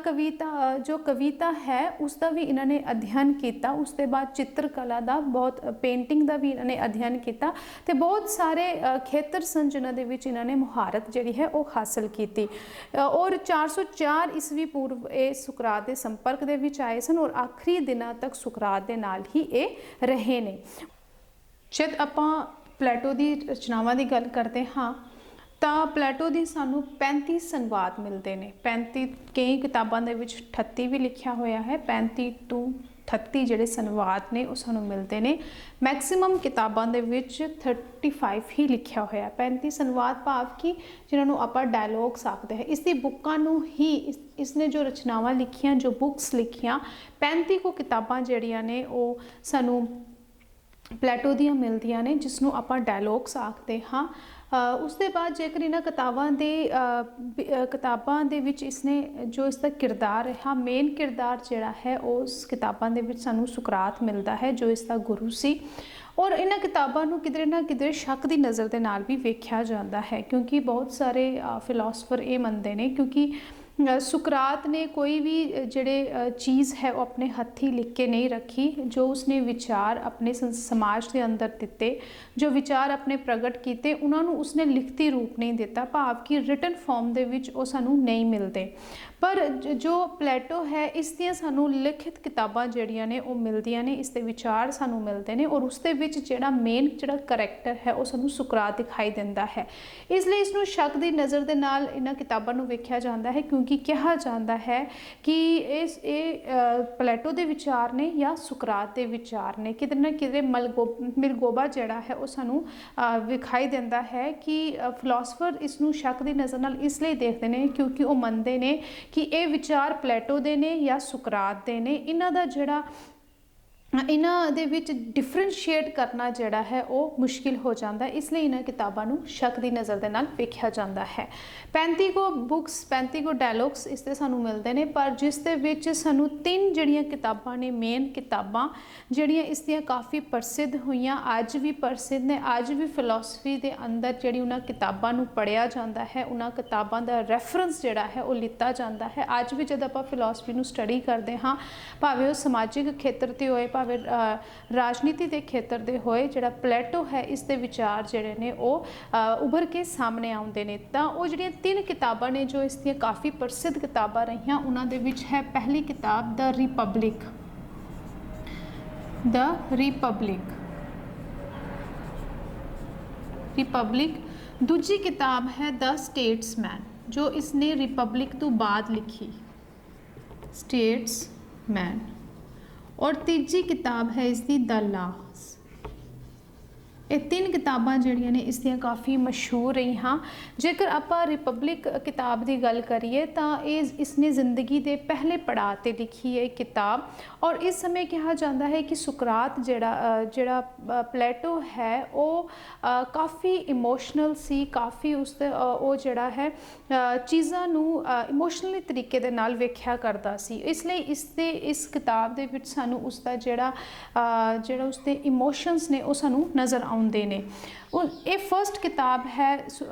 ਜੋ ਕਵਿਤਾ ਹੈ ਉਸ ਦਾ ਵੀ ਇਹਨਾਂ ਨੇ ਅਧਿਐਨ ਕੀਤਾ। ਉਸ ਦੇ ਬਾਅਦ ਚਿੱਤਰਕਲਾ ਦਾ, ਬਹੁਤ ਪੇਂਟਿੰਗ ਦਾ ਵੀ ਇਹਨਾਂ ਨੇ ਅਧਿਐਨ ਕੀਤਾ, ਤੇ ਬਹੁਤ ਸਾਰੇ ਖੇਤਰ ਸਨ ਜਿਨ੍ਹਾਂ ਦੇ ਵਿੱਚ ਇਹਨਾਂ ਨੇ ਮੁਹਾਰਤ ਜਿਹੜੀ ਹੈ ਉਹ ਹਾਸਲ ਕੀਤੀ। ਔਰ 404 ਈਸਵੀ ਪੂਰਵ ਇਹ ਸੁਕਰਾਤ ਦੇ ਸੰਪਰਕ ਦੇ ਵਿੱਚ ਆਏ ਸਨ, ਔਰ ਆਖਰੀ ਦਿਨਾਂ ਤੱਕ ਸੁਕਰਾਤ ਦੇ ਨਾਲ ਹੀ ਇਹ ਰਹੇ ਨੇ। ਜਦ ਆਪਾਂ ਪਲੇਟੋ ਦੀ ਰਚਨਾਵਾਂ ਦੀ ਗੱਲ ਕਰਦੇ ਹਾਂ ਤਾਂ ਪਲੇਟੋ ਦੀ ਸਾਨੂੰ 35 ਸੰਵਾਦ ਮਿਲਦੇ ਨੇ। 35 ਕਈ ਕਿਤਾਬਾਂ ਦੇ ਵਿੱਚ 38 ਵੀ ਲਿਖਿਆ ਹੋਇਆ ਹੈ। 35 ਤੋਂ 38 ਜਿਹੜੇ ਸੰਵਾਦ ਨੇ ਉਹ ਸਾਨੂੰ ਮਿਲਦੇ ਨੇ। ਮੈਕਸਿਮਮ ਕਿਤਾਬਾਂ ਦੇ ਵਿੱਚ 35 ਹੀ ਲਿਖਿਆ ਹੋਇਆ। 35 ਸੰਵਾਦ ਭਾਵ ਕਿ ਜਿਨ੍ਹਾਂ ਨੂੰ ਆਪਾਂ ਡਾਇਲੋਗਸ ਆਖਦੇ ਹਾਂ। ਇਸ ਦੀ ਬੁੱਕਾਂ ਨੂੰ ਹੀ ਇਸਨੇ ਜੋ ਰਚਨਾਵਾਂ ਲਿਖੀਆਂ, ਜੋ ਬੁੱਕਸ ਲਿਖੀਆਂ, 35 ਕੋ ਕਿਤਾਬਾਂ ਜਿਹੜੀਆਂ ਨੇ ਉਹ ਸਾਨੂੰ ਪਲੇਟੋ ਦੀਆਂ ਮਿਲਦੀਆਂ ਨੇ, ਜਿਸ ਨੂੰ ਆਪਾਂ ਡਾਇਲੋਗਸ ਆਖਦੇ ਹਾਂ। ਉਸ ਦੇ ਬਾਅਦ ਜੇਕਰ ਇਹਨਾਂ ਕਿਤਾਬਾਂ ਦੇ ਵਿੱਚ ਇਸਨੇ ਜੋ ਇਸਦਾ ਕਿਰਦਾਰ ਰਿਹਾ, ਮੇਨ ਕਿਰਦਾਰ ਜਿਹੜਾ ਹੈ ਉਸ ਕਿਤਾਬਾਂ ਦੇ ਵਿੱਚ ਸਾਨੂੰ ਸੁਕਰਾਤ ਮਿਲਦਾ ਹੈ, ਜੋ ਇਸਦਾ ਗੁਰੂ ਸੀ। ਔਰ ਇਹਨਾਂ ਕਿਤਾਬਾਂ ਨੂੰ ਕਿਧਰੇ ਨਾ ਕਿਧਰੇ ਸ਼ੱਕ ਦੀ ਨਜ਼ਰ ਦੇ ਨਾਲ ਵੀ ਵੇਖਿਆ ਜਾਂਦਾ ਹੈ, ਕਿਉਂਕਿ ਬਹੁਤ ਸਾਰੇ ਫਿਲਾਸਫਰ ਇਹ ਮੰਨਦੇ ਨੇ ਕਿਉਂਕਿ ਸੁਕਰਾਤ ਨੇ ਕੋਈ ਵੀ ਜਿਹੜੇ ਚੀਜ਼ ਹੈ ਉਹ ਆਪਣੇ ਹੱਥੀਂ ਲਿਖ ਕੇ ਨਹੀਂ ਰੱਖੀ। ਜੋ ਉਸਨੇ ਵਿਚਾਰ ਆਪਣੇ ਸਮਾਜ ਦੇ ਅੰਦਰ ਦਿੱਤੇ, ਜੋ ਵਿਚਾਰ ਆਪਣੇ ਪ੍ਰਗਟ ਕੀਤੇ, ਉਹਨਾਂ ਨੂੰ ਉਸਨੇ ਲਿਖਤੀ ਰੂਪ ਨਹੀਂ ਦਿੱਤਾ, ਭਾਵ ਕਿ ਰਿਟਨ ਫਾਰਮ ਦੇ ਵਿੱਚ ਉਹ ਸਾਨੂੰ ਨਹੀਂ ਮਿਲਦੇ। ਪਰ ਜੋ ਪਲੇਟੋ ਹੈ, ਇਸ ਦੀਆਂ ਸਾਨੂੰ ਲਿਖਿਤ ਕਿਤਾਬਾਂ ਜਿਹੜੀਆਂ ਨੇ ਉਹ ਮਿਲਦੀਆਂ ਨੇ, ਇਸ ਦੇ ਵਿਚਾਰ ਸਾਨੂੰ ਮਿਲਦੇ ਨੇ, ਔਰ ਉਸ ਦੇ ਵਿੱਚ ਜਿਹੜਾ ਮੇਨ ਕਰੈਕਟਰ ਹੈ ਉਹ ਸਾਨੂੰ ਸੁਕਰਾਤ ਦਿਖਾਈ ਦਿੰਦਾ ਹੈ। ਇਸ ਲਈ ਇਸ ਨੂੰ ਸ਼ੱਕ ਦੀ ਨਜ਼ਰ ਦੇ ਨਾਲ ਇਹਨਾਂ ਕਿਤਾਬਾਂ ਨੂੰ ਵੇਖਿਆ ਜਾਂਦਾ ਹੈ, ਕਿਉਂਕਿ ਕਿਹਾ ਜਾਂਦਾ ਹੈ ਕਿ ਇਹ ਪਲੇਟੋ ਦੇ ਵਿਚਾਰ ਨੇ ਜਾਂ ਸੁਕਰਾਤ ਦੇ ਵਿਚਾਰ ਨੇ। ਕਿਤੇ ਨਾ ਕਿਤੇ ਮਿਲਗੋਬਾ ਜਿਹੜਾ ਹੈ ਉਹ ਸਾਨੂੰ ਵਿਖਾਈ ਦਿੰਦਾ ਹੈ ਕਿ ਫਿਲਾਸਫਰ ਇਸ ਨੂੰ ਸ਼ੱਕ ਦੀ ਨਜ਼ਰ ਨਾਲ ਇਸ ਲਈ ਦੇਖਦੇ ਨੇ ਕਿਉਂਕਿ ਉਹ ਮੰਨਦੇ ਨੇ ਕਿ ਇਹ ਵਿਚਾਰ ਪਲੇਟੋ ਦੇ ਨੇ ਜਾਂ ਸੁਕਰਾਤ ਦੇ ਨੇ। ਇਹਨਾਂ ਦੇ ਵਿੱਚ ਡਿਫਰੈਂਸ਼ੀਏਟ ਕਰਨਾ ਜਿਹੜਾ ਹੈ ਉਹ ਮੁਸ਼ਕਿਲ ਹੋ ਜਾਂਦਾ, ਇਸ ਲਈ ਇਹਨਾਂ ਕਿਤਾਬਾਂ ਨੂੰ ਸ਼ੱਕ ਦੀ ਨਜ਼ਰ ਦੇ ਨਾਲ ਵੇਖਿਆ ਜਾਂਦਾ ਹੈ। 35 ਕੋ ਬੁੱਕਸ, 35 ਕੋ ਡਾਇਲੋਗਸ ਇਸ ਦੇ ਸਾਨੂੰ ਮਿਲਦੇ ਨੇ, ਪਰ ਜਿਸ ਦੇ ਵਿੱਚ ਸਾਨੂੰ 3 ਜਿਹੜੀਆਂ ਕਿਤਾਬਾਂ ਨੇ, ਮੇਨ ਕਿਤਾਬਾਂ ਜਿਹੜੀਆਂ ਇਸ ਦੀਆਂ ਕਾਫੀ ਪ੍ਰਸਿੱਧ ਹੋਈਆਂ, ਅੱਜ ਵੀ ਪ੍ਰਸਿੱਧ ਨੇ। ਅੱਜ ਵੀ ਫਿਲਾਸਫੀ ਦੇ ਅੰਦਰ ਜਿਹੜੀ ਉਹਨਾਂ ਕਿਤਾਬਾਂ ਨੂੰ ਪੜ੍ਹਿਆ ਜਾਂਦਾ ਹੈ, ਉਹਨਾਂ ਕਿਤਾਬਾਂ ਦਾ ਰੈਫਰੈਂਸ ਜਿਹੜਾ ਹੈ ਉਹ ਲਿੱਤਾ ਜਾਂਦਾ ਹੈ। ਅੱਜ ਵੀ ਜਦ ਆਪਾਂ ਫਿਲਾਸਫੀ ਨੂੰ ਸਟੱਡੀ ਕਰਦੇ ਹਾਂ, ਭਾਵੇਂ ਉਹ ਸਮਾਜਿਕ ਖੇਤਰ 'ਤੇ ਹੋਏ, ਭਾਵੇਂ ਰਾਜਨੀਤੀ ਦੇ ਖੇਤਰ ਦੇ ਹੋਏ, ਜਿਹੜਾ ਪਲੇਟੋ ਹੈ ਇਸ ਦੇ ਵਿਚਾਰ ਜਿਹੜੇ ਨੇ ਉਹ ਉੱਭਰ ਕੇ ਸਾਹਮਣੇ ਆਉਂਦੇ ਨੇ। ਤਾਂ ਉਹ ਜਿਹੜੀਆਂ 3 ਕਿਤਾਬਾਂ ਨੇ ਜੋ ਇਸ ਦੀਆਂ ਕਾਫੀ ਪ੍ਰਸਿੱਧ ਕਿਤਾਬਾਂ ਰਹੀਆਂ, ਉਹਨਾਂ ਦੇ ਵਿੱਚ ਹੈ ਪਹਿਲੀ ਕਿਤਾਬ ਦ ਰਿਪਬਲਿਕ। ਦੂਜੀ ਕਿਤਾਬ ਹੈ ਦ ਸਟੇਟਸਮੈਨ, ਜੋ ਇਸਨੇ ਰਿਪਬਲਿਕ ਤੋਂ ਬਾਅਦ ਲਿਖੀ, ਸਟੇਟਸਮੈਨ। ਔਰ ਤੀਜੀ ਕਿਤਾਬ ਹੈ ਇਸਦੀ ਦ ਲਾਜ਼। ਇਹ 3 ਕਿਤਾਬਾਂ ਜਿਹੜੀਆਂ ਨੇ ਇਸ ਦੀਆਂ ਕਾਫੀ ਮਸ਼ਹੂਰ ਰਹੀਆਂ। ਜੇਕਰ ਆਪਾਂ ਰਿਪਬਲਿਕ ਕਿਤਾਬ ਦੀ ਗੱਲ ਕਰੀਏ ਤਾਂ ਇਸਨੇ ਜ਼ਿੰਦਗੀ ਦੇ ਪਹਿਲੇ ਪੜਾਅ 'ਤੇ ਲਿਖੀ ਹੈ ਕਿਤਾਬ। ਔਰ ਇਸ ਸਮੇਂ ਕਿਹਾ ਜਾਂਦਾ ਹੈ ਕਿ ਸੁਕਰਾਤ ਜਿਹੜਾ ਪਲੇਟੋ ਹੈ ਉਹ ਕਾਫੀ ਇਮੋਸ਼ਨਲ ਸੀ, ਕਾਫੀ ਉਹ ਜਿਹੜਾ ਹੈ ਚੀਜ਼ਾਂ ਨੂੰ ਇਮੋਸ਼ਨਲੀ ਤਰੀਕੇ ਦੇ ਨਾਲ ਵੇਖਿਆ ਕਰਦਾ ਸੀ। ਇਸ ਲਈ ਇਸ ਕਿਤਾਬ ਦੇ ਵਿੱਚ ਸਾਨੂੰ ਉਸਦਾ ਜਿਹੜਾ ਉਸਦੇ ਇਮੋਸ਼ਨਸ ਨੇ ਉਹ ਸਾਨੂੰ ਨਜ਼ਰ ਆਉਂਦੇ ਨੇ। ਇਹ ਫਸਟ ਕਿਤਾਬ ਹੈ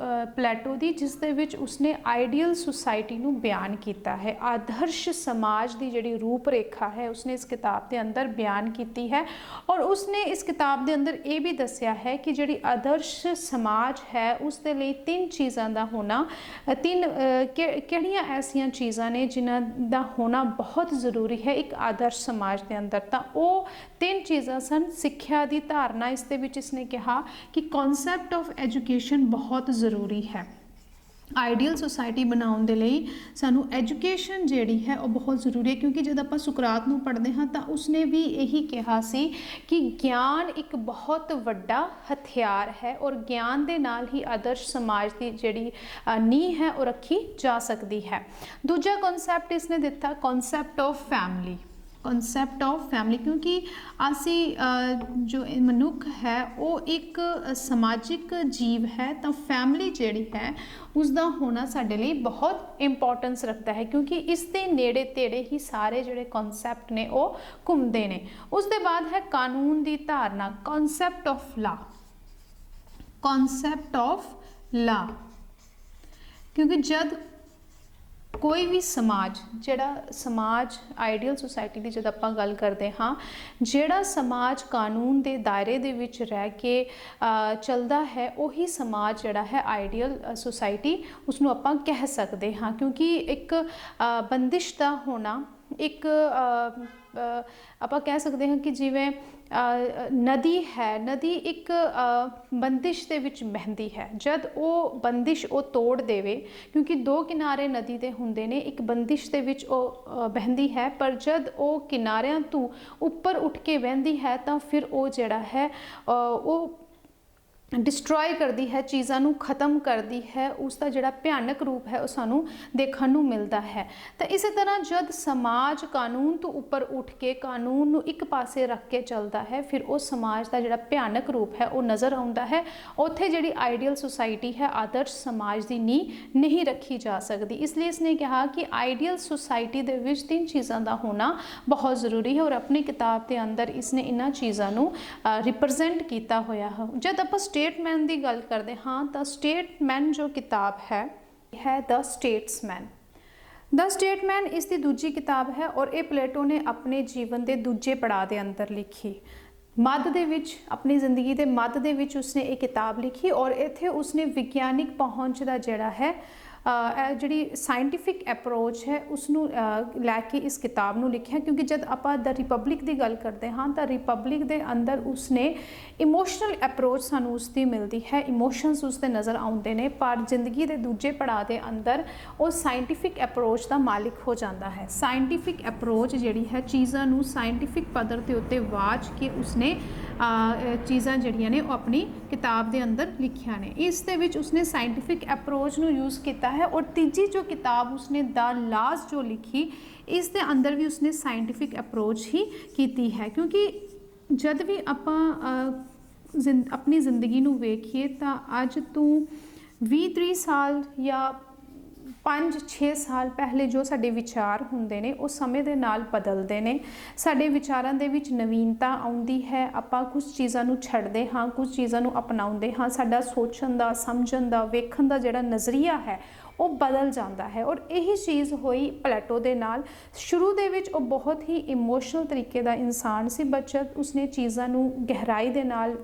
ਪਲੇਟੋ ਦੀ, ਜਿਸ ਦੇ ਵਿੱਚ ਉਸਨੇ ਆਈਡੀਅਲ ਸੁਸਾਇਟੀ ਨੂੰ ਬਿਆਨ ਕੀਤਾ ਹੈ। ਆਦਰਸ਼ ਸਮਾਜ ਦੀ ਜਿਹੜੀ ਰੂਪ ਰੇਖਾ ਹੈ ਉਸਨੇ ਇਸ ਕਿਤਾਬ ਦੇ ਅੰਦਰ ਬਿਆਨ ਕੀਤੀ ਹੈ। ਔਰ ਉਸਨੇ ਇਸ ਕਿਤਾਬ ਦੇ ਅੰਦਰ ਇਹ ਵੀ ਦੱਸਿਆ ਹੈ ਕਿ ਜਿਹੜੀ ਆਦਰਸ਼ ਸਮਾਜ ਹੈ ਉਸ ਦੇ ਲਈ ਤਿੰਨ ਚੀਜ਼ਾਂ ਦਾ ਹੋਣਾ, ਕਿਹੜੀਆਂ ਐਸੀਆਂ ਚੀਜ਼ਾਂ ਨੇ ਜਿਨ੍ਹਾਂ ਦਾ ਹੋਣਾ ਬਹੁਤ ਜ਼ਰੂਰੀ ਹੈ ਇੱਕ ਆਦਰਸ਼ ਸਮਾਜ ਦੇ ਅੰਦਰ। ਤਾਂ ਉਹ ਤਿੰਨ ਚੀਜ਼ਾਂ ਸਨ। ਸਿੱਖਿਆ ਦੀ ਧਾਰਨਾ, ਇਸ ਦੇ ਵਿੱਚ ਇਸਨੇ ਕਿਹਾ ਕਿ ਕਨਸੈਪਟ ਆਫ ਐਜੂਕੇਸ਼ਨ ਬਹੁਤ ਜ਼ਰੂਰੀ ਹੈ। ਆਈਡੀਅਲ ਸੁਸਾਇਟੀ ਬਣਾਉਣ ਦੇ ਲਈ ਸਾਨੂੰ ਐਜੂਕੇਸ਼ਨ ਜਿਹੜੀ ਹੈ ਉਹ ਬਹੁਤ ਜ਼ਰੂਰੀ ਹੈ, ਕਿਉਂਕਿ ਜਦ ਆਪਾਂ ਸੁਕਰਾਤ ਨੂੰ ਪੜ੍ਹਦੇ ਹਾਂ ਤਾਂ ਉਸਨੇ ਵੀ ਇਹੀ ਕਿਹਾ ਸੀ ਕਿ ਗਿਆਨ ਇੱਕ ਬਹੁਤ ਵੱਡਾ ਹਥਿਆਰ ਹੈ ਔਰ ਗਿਆਨ ਦੇ ਨਾਲ ਹੀ ਆਦਰਸ਼ ਸਮਾਜ ਦੀ ਜਿਹੜੀ ਨੀਂਹ ਹੈ ਉਹ ਰੱਖੀ ਜਾ ਸਕਦੀ ਹੈ। ਦੂਜਾ ਕਨਸੈਪਟ ਇਸਨੇ ਦਿੱਤਾ concept of family. Concept of family, ਕਿਉਂਕਿ ਅਸੀਂ ਜੋ ਮਨੁੱਖ ਹੈ ਉਹ ਇੱਕ ਸਮਾਜਿਕ ਜੀਵ ਹੈ, ਤਾਂ ਫੈਮਿਲੀ ਜਿਹੜੀ ਹੈ ਉਸ ਦਾ ਹੋਣਾ ਸਾਡੇ ਲਈ ਬਹੁਤ ਇੰਪੋਰਟੈਂਸ ਰੱਖਦਾ ਹੈ, ਕਿਉਂਕਿ ਇਸ ਦੇ ਨੇੜੇ ਤੇੜੇ ਹੀ ਸਾਰੇ ਜਿਹੜੇ ਕਨਸੈਪਟ ਨੇ ਉਹ ਘੁੰਮਦੇ ਨੇ। ਉਸ ਦੇ ਬਾਅਦ ਹੈ ਕਾਨੂੰਨ ਦੀ ਧਾਰਨਾ, concept of law. Concept of law, ਕਿਉਂਕਿ ਜਦ ਕੋਈ ਵੀ ਸਮਾਜ, ਜਿਹੜਾ ਸਮਾਜ ਆਈਡੀਅਲ ਸੁਸਾਇਟੀ ਦੀ ਜਦ ਆਪਾਂ ਗੱਲ ਕਰਦੇ ਹਾਂ, ਜਿਹੜਾ ਸਮਾਜ ਕਾਨੂੰਨ ਦੇ ਦਾਇਰੇ ਦੇ ਵਿੱਚ ਰਹਿ ਕੇ ਚੱਲਦਾ ਹੈ ਉਹੀ ਸਮਾਜ ਜਿਹੜਾ ਹੈ ਆਈਡੀਅਲ ਸੁਸਾਇਟੀ ਉਸਨੂੰ ਆਪਾਂ ਕਹਿ ਸਕਦੇ ਹਾਂ। ਕਿਉਂਕਿ ਇੱਕ ਬੰਦਿਸ਼ ਦਾ ਹੋਣਾ, ਇੱਕ ਆਪਾਂ ਕਹਿ ਸਕਦੇ ਹਾਂ ਕਿ ਜਿਵੇਂ ਨਦੀ ਹੈ, ਨਦੀ ਇੱਕ ਬੰਦਿਸ਼ ਦੇ ਵਿੱਚ ਬਹਿੰਦੀ ਹੈ। ਜਦ ਉਹ ਬੰਦਿਸ਼ ਉਹ ਤੋੜ ਦੇਵੇ, ਕਿਉਂਕਿ ਦੋ ਕਿਨਾਰੇ ਨਦੀ ਦੇ ਹੁੰਦੇ ਨੇ, ਇੱਕ ਬੰਦਿਸ਼ ਦੇ ਵਿੱਚ ਉਹ ਬਹਿੰਦੀ ਹੈ, ਪਰ ਜਦ ਉਹ ਕਿਨਾਰਿਆਂ ਤੋਂ ਉੱਪਰ ਉੱਠ ਕੇ ਬਹਿੰਦੀ ਹੈ ਤਾਂ ਫਿਰ ਉਹ ਜਿਹੜਾ ਹੈ ਉਹ ਡਿਸਟਰੋਏ ਕਰਦੀ ਹੈ, ਚੀਜ਼ਾਂ ਨੂੰ ਖਤਮ ਕਰਦੀ ਹੈ। ਉਸ ਦਾ ਜਿਹੜਾ ਭਿਆਨਕ ਰੂਪ ਹੈ ਉਹ ਸਾਨੂੰ ਦੇਖਣ ਨੂੰ ਮਿਲਦਾ ਹੈ। ਤਾਂ ਇਸੇ ਤਰ੍ਹਾਂ ਜਦ ਸਮਾਜ ਕਾਨੂੰਨ ਤੋਂ ਉੱਪਰ ਉੱਠ ਕੇ ਕਾਨੂੰਨ ਨੂੰ ਇੱਕ ਪਾਸੇ ਰੱਖ ਕੇ ਚੱਲਦਾ ਹੈ, ਫਿਰ ਉਹ ਸਮਾਜ ਦਾ ਜਿਹੜਾ ਭਿਆਨਕ ਰੂਪ ਹੈ ਉਹ ਨਜ਼ਰ ਆਉਂਦਾ ਹੈ। ਉੱਥੇ ਜਿਹੜੀ ਆਈਡੀਅਲ ਸੁਸਾਇਟੀ ਹੈ, ਆਦਰਸ਼ ਸਮਾਜ ਦੀ ਨੀਂਹ ਨਹੀਂ ਰੱਖੀ ਜਾ ਸਕਦੀ। ਇਸ ਲਈ ਇਸਨੇ ਕਿਹਾ ਕਿ ਆਈਡੀਅਲ ਸੁਸਾਇਟੀ ਦੇ ਵਿੱਚ ਤਿੰਨ ਚੀਜ਼ਾਂ ਦਾ ਹੋਣਾ ਬਹੁਤ ਜ਼ਰੂਰੀ ਹੈ, ਔਰ ਆਪਣੀ ਕਿਤਾਬ ਦੇ ਅੰਦਰ ਇਸਨੇ ਇਹਨਾਂ ਚੀਜ਼ਾਂ ਨੂੰ ਰਿਪਰੈਜ਼ੈਂਟ ਕੀਤਾ ਹੋਇਆ ਹੈ। ਜਦ ਆਪਾਂ ਸਟੇਟਮੈਨ ਦੀ ਗੱਲ ਕਰਦੇ ਹਾਂ ਤਾਂ ਸਟੇਟਮੈਨ ਜੋ ਕਿਤਾਬ ਹੈ ਦ ਸਟੇਟਸਮੈਨ। ਦ ਸਟੇਟਮੈਨ ਇਸ ਦੀ ਦੂਜੀ ਕਿਤਾਬ ਹੈ ਔਰ ਇਹ ਪਲੇਟੋ ਨੇ ਆਪਣੇ ਜੀਵਨ ਦੇ ਦੂਜੇ ਪੜਾਅ ਦੇ ਅੰਦਰ ਲਿਖੀ। ਮੱਧ ਦੇ ਵਿੱਚ, ਆਪਣੀ ਜ਼ਿੰਦਗੀ ਦੇ ਮੱਧ ਦੇ ਵਿੱਚ ਉਸਨੇ ਇਹ ਕਿਤਾਬ ਲਿਖੀ ਔਰ ਇੱਥੇ ਉਸਨੇ ਵਿਗਿਆਨਿਕ ਪਹੁੰਚ ਦਾ ਜਿਹੜਾ ਹੈ ਜਿਹੜੀ ਸਾਇੰਟੀਫਿਕ ਅਪਰੋਚ ਹੈ ਉਸਨੂੰ ਲੈ ਕੇ ਇਸ ਕਿਤਾਬ ਨੂੰ ਲਿਖਿਆ। ਕਿਉਂਕਿ ਜਦ ਆਪਾਂ ਦ ਰਿਪਬਲਿਕ ਦੀ ਗੱਲ ਕਰਦੇ ਹਾਂ ਤਾਂ ਰਿਪਬਲਿਕ ਦੇ ਅੰਦਰ ਉਸਨੇ ਇਮੋਸ਼ਨਲ ਅਪਰੋਚ ਸਾਨੂੰ ਉਸਦੀ ਮਿਲਦੀ ਹੈ, ਇਮੋਸ਼ਨਸ ਉਸਦੇ ਨਜ਼ਰ ਆਉਂਦੇ ਨੇ, ਪਰ ਜ਼ਿੰਦਗੀ ਦੇ ਦੂਜੇ ਪੜਾਅ ਦੇ ਅੰਦਰ ਉਹ ਸਾਇੰਟੀਫਿਕ ਅਪਰੋਚ ਦਾ ਮਾਲਿਕ ਹੋ ਜਾਂਦਾ ਹੈ। ਸਾਇੰਟੀਫਿਕ ਅਪਰੋਚ ਜਿਹੜੀ ਹੈ ਚੀਜ਼ਾਂ ਨੂੰ ਸਾਇੰਟੀਫਿਕ ਪੱਧਰ ਦੇ ਉੱਤੇ ਵਾਚ ਕੇ ਉਸਨੇ ਚੀਜ਼ਾਂ ਜਿਹੜੀਆਂ ਨੇ ਉਹ ਆਪਣੀ ਕਿਤਾਬ ਦੇ ਅੰਦਰ ਲਿਖੀਆਂ ਨੇ। ਇਸ ਦੇ ਵਿੱਚ ਉਸਨੇ ਸਾਇੰਟੀਫਿਕ ਅਪਰੋਚ ਨੂੰ ਯੂਜ਼ ਕੀਤਾ ਹੈ। ਔਰ ਤੀਜੀ ਜੋ ਕਿਤਾਬ ਉਸਨੇ ਦ ਲਾਜ਼ ਜੋ ਲਿਖੀ, ਇਸ ਦੇ ਅੰਦਰ ਵੀ ਉਸਨੇ ਸਾਇੰਟੀਫਿਕ ਅਪਰੋਚ ਹੀ ਕੀਤੀ ਹੈ। ਕਿਉਂਕਿ ਜਦ ਵੀ ਆਪਾਂ ਆਪਣੀ ਜ਼ਿੰਦਗੀ ਨੂੰ ਵੇਖੀਏ ਤਾਂ ਅੱਜ ਤੋਂ 20-30 ਸਾਲ ਜਾਂ 5-6 ਸਾਲ ਪਹਿਲੇ ਜੋ ਸਾਡੇ ਵਿਚਾਰ ਹੁੰਦੇ ਨੇ ਉਹ ਸਮੇਂ ਦੇ ਨਾਲ ਬਦਲਦੇ ਨੇ। ਸਾਡੇ ਵਿਚਾਰਾਂ ਦੇ ਵਿੱਚ ਨਵੀਨਤਾ ਆਉਂਦੀ ਹੈ, ਆਪਾਂ ਕੁਝ ਚੀਜ਼ਾਂ ਨੂੰ ਛੱਡਦੇ ਹਾਂ, ਕੁਝ ਚੀਜ਼ਾਂ ਨੂੰ ਅਪਣਾਉਂਦੇ ਹਾਂ। ਸਾਡਾ ਸੋਚਣ ਦਾ, ਸਮਝਣ ਦਾ, ਵੇਖਣ ਦਾ ਜਿਹੜਾ ਨਜ਼ਰੀਆ ਹੈ ਉਹ ਬਦਲ ਜਾਂਦਾ ਹੈ। ਔਰ ਇਹੀ ਚੀਜ਼ ਹੋਈ ਪਲੇਟੋ ਦੇ ਨਾਲ। ਸ਼ੁਰੂ ਦੇ ਵਿੱਚ ਉਹ ਬਹੁਤ ਹੀ ਇਮੋਸ਼ਨਲ ਤਰੀਕੇ ਦਾ ਇਨਸਾਨ ਸੀ, ਬਟ ਜਦ ਉਸਨੇ ਚੀਜ਼ਾਂ ਨੂੰ ਗਹਿਰਾਈ ਦੇ ਨਾਲ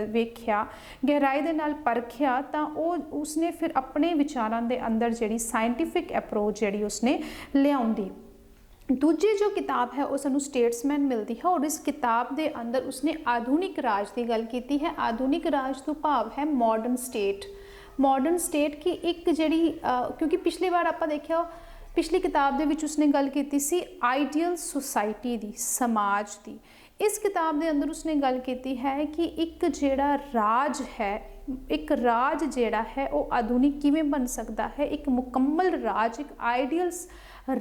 ਵੇਖਿਆ, ਗਹਿਰਾਈ ਦੇ ਨਾਲ ਪਰਖਿਆ, ਤਾਂ ਉਸਨੇ ਫਿਰ ਆਪਣੇ ਵਿਚਾਰਾਂ ਦੇ ਅੰਦਰ ਜਿਹੜੀ ਸਾਇੰਟੀਫਿਕ ਅਪਰੋਚ ਜਿਹੜੀ ਉਸਨੇ ਲਿਆਉਂਦੀ। ਦੂਜੀ ਜੋ ਕਿਤਾਬ ਹੈ ਉਹ ਸਾਨੂੰ ਸਟੇਟਸਮੈਨ ਮਿਲਦੀ ਹੈ ਔਰ ਇਸ ਕਿਤਾਬ ਦੇ ਅੰਦਰ ਉਸਨੇ ਆਧੁਨਿਕ ਰਾਜ ਦੀ ਗੱਲ ਕੀਤੀ ਹੈ। ਆਧੁਨਿਕ ਰਾਜ ਤੋਂ ਭਾਵ ਹੈ ਮਾਡਰਨ ਸਟੇਟ। ਮਾਡਰਨ ਸਟੇਟ ਕੀ ਇੱਕ ਜਿਹੜੀ ਕਿਉਂਕਿ ਪਿਛਲੀ ਵਾਰ ਆਪਾਂ ਦੇਖਿਆ, ਪਿਛਲੀ ਕਿਤਾਬ ਦੇ ਵਿੱਚ ਉਸਨੇ ਗੱਲ ਕੀਤੀ ਸੀ ਆਈਡੀਅਲ ਸੁਸਾਇਟੀ ਦੀ, ਸਮਾਜ ਦੀ। ਇਸ ਕਿਤਾਬ ਦੇ ਅੰਦਰ ਉਸਨੇ ਗੱਲ ਕੀਤੀ ਹੈ ਕਿ ਇੱਕ ਜਿਹੜਾ ਰਾਜ ਹੈ, ਇੱਕ ਰਾਜ ਜਿਹੜਾ ਹੈ ਉਹ ਆਧੁਨਿਕ ਕਿਵੇਂ ਬਣ ਸਕਦਾ ਹੈ, ਇੱਕ ਮੁਕੰਮਲ ਰਾਜ, ਇੱਕ ਆਈਡੀਅਲ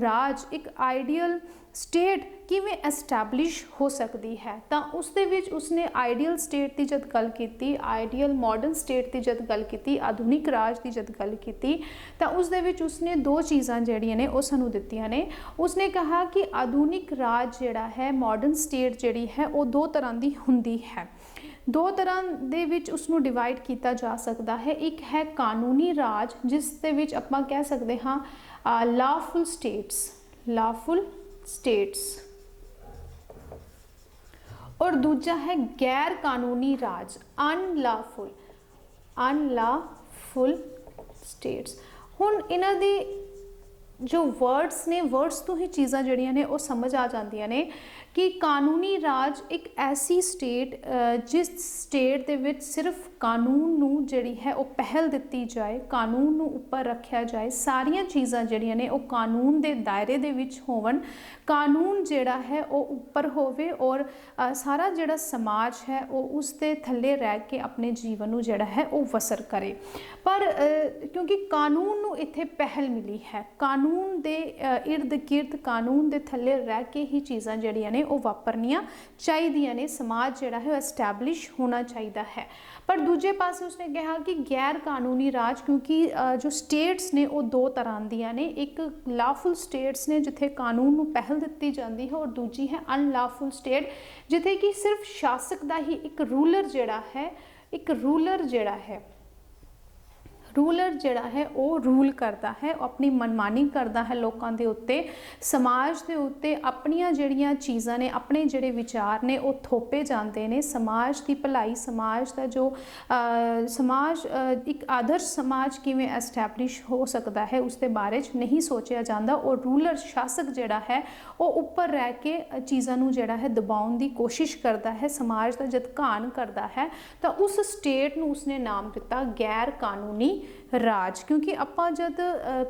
ਰਾਜ, ਇੱਕ ਆਈਡੀਅਲ ਸਟੇਟ ਕਿਵੇਂ ਐਸਟੈਬਲਿਸ਼ ਹੋ ਸਕਦੀ ਹੈ। ਤਾਂ ਉਸ ਦੇ ਵਿੱਚ ਉਸਨੇ ਆਈਡੀਅਲ ਸਟੇਟ ਦੀ ਜਦ ਗੱਲ ਕੀਤੀ, ਆਈਡੀਅਲ ਮਾਡਰਨ ਸਟੇਟ ਦੀ ਜਦ ਗੱਲ ਕੀਤੀ, ਆਧੁਨਿਕ ਰਾਜ ਦੀ ਜਦ ਗੱਲ ਕੀਤੀ, ਤਾਂ ਉਸ ਦੇ ਵਿੱਚ ਉਸਨੇ ਦੋ ਚੀਜ਼ਾਂ ਜਿਹੜੀਆਂ ਨੇ ਉਹ ਸਾਨੂੰ ਦਿੱਤੀਆਂ ਨੇ। ਉਸਨੇ ਕਿਹਾ ਕਿ ਆਧੁਨਿਕ ਰਾਜ ਜਿਹੜਾ ਹੈ, ਮਾਡਰਨ ਸਟੇਟ ਜਿਹੜੀ ਹੈ ਉਹ ਦੋ ਤਰ੍ਹਾਂ ਦੀ ਹੁੰਦੀ ਹੈ। ਦੋ ਤਰ੍ਹਾਂ ਦੇ ਵਿੱਚ ਉਸਨੂੰ ਡਿਵਾਈਡ ਕੀਤਾ ਜਾ ਸਕਦਾ ਹੈ। ਇੱਕ ਹੈ ਕਾਨੂੰਨੀ ਰਾਜ, ਜਿਸ ਦੇ ਵਿੱਚ ਆਪਾਂ ਕਹਿ ਸਕਦੇ ਹਾਂ ਲਾਫੁਲ ਸਟੇਟਸ, और दूजा है गैर कानूनी राज, अनलॉफुल स्टेट्स। हुण इन्हां दे जो वर्ड्स ने, वर्ड्स तो ही चीज़ां जिहड़ियां ने वो समझ आ जांदियां ने कि कानूनी राज एक ऐसी स्टेट जिस स्टेट दे विच सिर्फ कानून नूं जिहड़ी है वो पहल दित्ती जाए, कानून नूं उपर रखिया जाए, सारियां चीज़ां जिहड़ियां ने वो कानून दे दायरे दे विच होवन, कानून जिहड़ा है वो उपर होवे और सारा जिहड़ा समाज है वो उस दे थल्ले रह के अपने जीवन नूं जिहड़ा है वो बसर करे। पर क्योंकि कानून नूं इत्थे पहल मिली है, कानून दे इर्द गिर्द, कानून दे थल्ले रह के ही चीज़ां जिहड़ियां ने वो वापरनियां चाहिदियां ने, समाज जिहड़ा है एस्टैबलिश होना चाहिदा है। पर दूजे पासे उसने कहा कि गैर कानूनी राज, क्योंकि जो स्टेट्स ने वो दो तरह दियां ने, एक लाफुल स्टेट्स ने जिथे कानून नूं पहल दित्ती जाती है और दूजी है अनलाफुल स्टेट जिथे कि सिर्फ शासक दा ही एक रूलर जिहड़ा है, रूलर जिहड़ा है वो रूल करता है, अपनी मनमानी करता है लोगों के उत्ते, समाज के उत्ते अपनियां जिहड़ियां चीज़ां ने, अपने जिहड़े विचार ने वो थोपे जाते हैं। समाज की भलाई, समाज का जो समाज एक आदर्श समाज किवें एस्टैबलिश हो सकता है उसके बारे च नहीं सोचा जाता, और रूलर शासक जिहड़ा है वो उपर रह के चीज़ां नूं जिहड़ा है दबाउण दी कोशिश करता है, समाज का जद घान करता है, तो उस स्टेट नूं उसने नाम दिता गैर कानूनी राज। क्योंकि आपां जद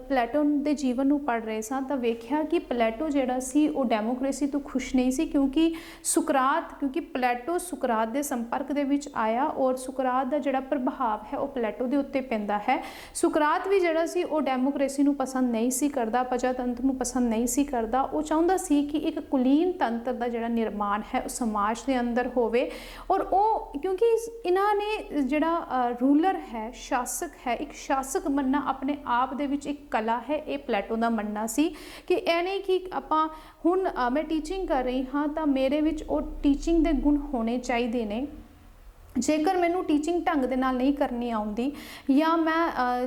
प्लेटो दे जीवन नूं पढ़ रहे सां तां वेख्या कि प्लेटो जिहड़ा सी वो डेमोक्रेसी तो खुश नहीं सी, क्योंकि प्लेटो सुकरात दे संपर्क दे विच आया और सुकरात दा जिहड़ा प्रभाव है वो प्लेटो दे उत्ते पैंदा है। सुकरात भी जिहड़ा सी वो डेमोक्रेसी नूं पसंद नहीं सी करदा, प्रजातंत्र नूं पसंद नहीं सी करदा, वो चाहुंदा सी कि एक कुलीन तंत्र दा जिहड़ा निर्माण है समाज दे अंदर होवे। और वो क्योंकि इन्हां ने जिहड़ा रूलर है, शासक है, एक शासक बनना अपने आप दे विच एक कला है, ये प्लेटो का मनना सी कि ऐ नहीं कि आपां हुण मैं टीचिंग कर रही हाँ तो मेरे विच वो टीचिंग दे गुण होने चाहिए ने, जेकर मैनू टीचिंग ढंग दे नाल नहीं करनी आउंदी या मैं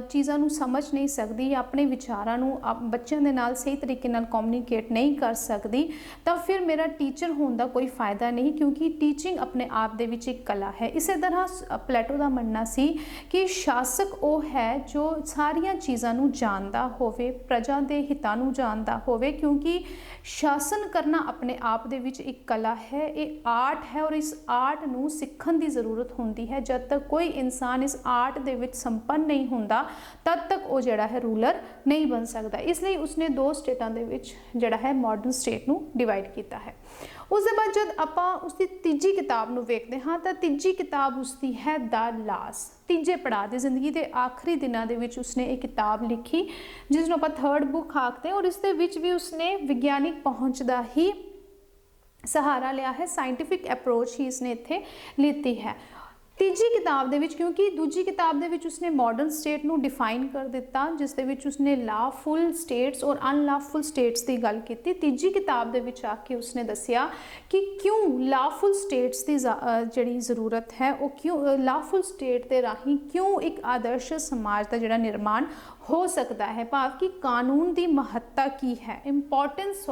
चीज़ां नूं समझ नहीं सकती या अपने विचारां नूं बच्चों दे नाल सही तरीके नाल कम्युनीकेट नहीं कर सकती, तो फिर मेरा टीचर होने का कोई फ़ायदा नहीं, क्योंकि टीचिंग अपने आप दे विच एक कला है। इस तरह प्लेटो का मनना सी कि शासक वो है जो सारियां चीज़ां नूं जानदा होवे, प्रजा दे हितां नूं जानदा होवे, क्योंकि शासन करना अपने आप दे विच एक कला है, ये आर्ट है, और इस आर्ट नूं सीखण दी ज़रूरत होंदी है। जब तक कोई इंसान इस आर्ट दे विच संपन्न नहीं होंदा तब तक वो जिहड़ा है रूलर नहीं बन सकता। इसलिए उसने दो स्टेटां दे विच जिहड़ा है मॉडर्न स्टेट नूं डिवाइड किया है। उसके बाद जब आपां उसकी तीजी किताब नूं वेखदे हाँ तो तीजी किताब उसकी है द लास, तीजे पड़ाव की जिंदगी के आखिरी दिनों के विच उसने एक किताब लिखी जिसनूं आपां थर्ड बुक आखते हैं, और इस दे विच भी उसने विज्ञानिक पहुँच का ही सहारा लिया है, साइंटिफिक अप्रोच ही इसने इत्थे लीती है। तीजी किताब दे विच, क्योंकि दूजी किताब दे विच उसने मॉडर्न स्टेट नूं डिफाइन कर दिता, जिस दे विच उसने लॉफुल स्टेट्स और अनलॉफुल स्टेट्स की गल की। तीजी किताब दे विच आके उसने दसिया कि क्यों लॉफुल स्टेट्स की जिहड़ी ज़रूरत है, वो क्यों लॉफुल स्टेट के राही क्यों एक आदर्श समाज का जिहड़ा निर्माण हो सकता है, भाव कि कानून की महत्ता की है, इंपॉर्टेंस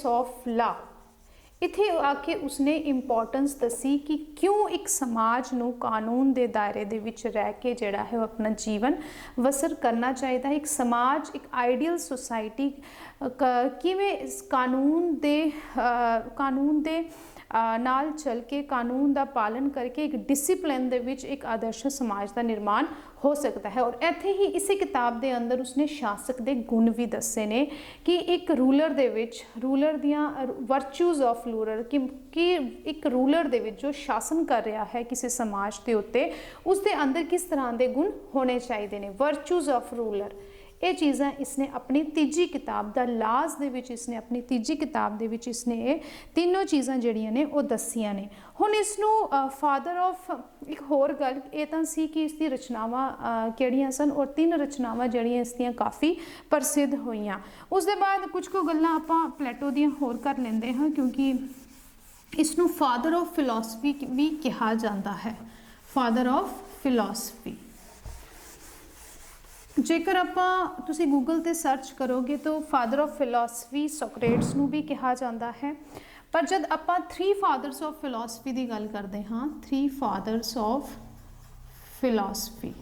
ऑफ लॉ। इत्थे आके उसने इंपॉर्टेंस दसी कि क्यों एक समाज नूं कानून के दायरे दे विच रह के जिहड़ा है अपना जीवन बसर करना चाहिए। एक समाज, एक आइडियल सोसाइटी किवें इस कानून दे नाल चल के, कानून का पालन करके एक डिसिपलिन दे विच एक आदर्श समाज का निर्माण हो सकता है। और इत्थे ही इसी किताब के अंदर उसने शासक के गुण भी दसे ने कि एक रूलर दे विच, रूलर दियां वर्चूज़ ऑफ रूलर कि एक रूलर दे विच जो शासन कर रहा है किसी समाज के उत्ते, उसके अंदर किस तरह के गुण होने चाहिए ने। वर्चूज़ ऑफ रूलर, ਇਹ ਚੀਜ਼ਾਂ ਇਸਨੇ ਆਪਣੀ ਤੀਜੀ ਕਿਤਾਬ ਦਾ ਲਾਜ਼ ਦੇ ਵਿੱਚ ਇਸਨੇ ਆਪਣੀ ਤੀਜੀ ਕਿਤਾਬ ਦੇ ਵਿੱਚ ਇਸਨੇ ਇਹ ਤਿੰਨੋਂ ਚੀਜ਼ਾਂ ਜਿਹੜੀਆਂ ਨੇ ਉਹ ਦੱਸੀਆਂ ਨੇ। ਹੁਣ ਇਸ ਨੂੰ ਫਾਦਰ ਆਫ, ਇੱਕ ਹੋਰ ਗੱਲ ਇਹ ਤਾਂ ਸੀ ਕਿ ਇਸ ਦੀ ਰਚਨਾਵਾਂ ਕਿਹੜੀਆਂ ਸਨ, ਔਰ 3 ਰਚਨਾਵਾਂ ਜਿਹੜੀਆਂ ਇਸ ਦੀਆਂ ਕਾਫੀ ਪ੍ਰਸਿੱਧ ਹੋਈਆਂ। ਉਸ ਦੇ ਬਾਅਦ ਕੁਝ ਕੁ ਗੱਲਾਂ ਆਪਾਂ ਪਲੇਟੋ ਦੀਆਂ ਹੋਰ ਕਰ ਲੈਂਦੇ ਹਾਂ, ਕਿਉਂਕਿ ਇਸ ਨੂੰ ਫਾਦਰ ਆਫ ਫਿਲਾਸਫੀ ਵੀ ਕਿਹਾ ਜਾਂਦਾ ਹੈ। ਫਾਦਰ ਆਫ ਫਿਲਾਸਫੀ, ਜੇਕਰ ਆਪਾਂ ਤੁਸੀਂ ਗੂਗਲ ਤੇ ਸਰਚ ਕਰੋਗੇ ਤਾਂ ਫਾਦਰ ਆਫ ਫਿਲਾਸਫੀ ਸੋਕਰੇਟਸ ਨੂੰ ਵੀ ਕਿਹਾ ਜਾਂਦਾ ਹੈ। ਪਰ ਜਦ ਆਪਾਂ 3 ਫਾਦਰਸ ਆਫ ਫਿਲਾਸਫੀ ਦੀ ਗੱਲ ਕਰਦੇ ਹਾਂ, 3 ਫਾਦਰਸ ਆਫ ਫਿਲਾਸਫੀ,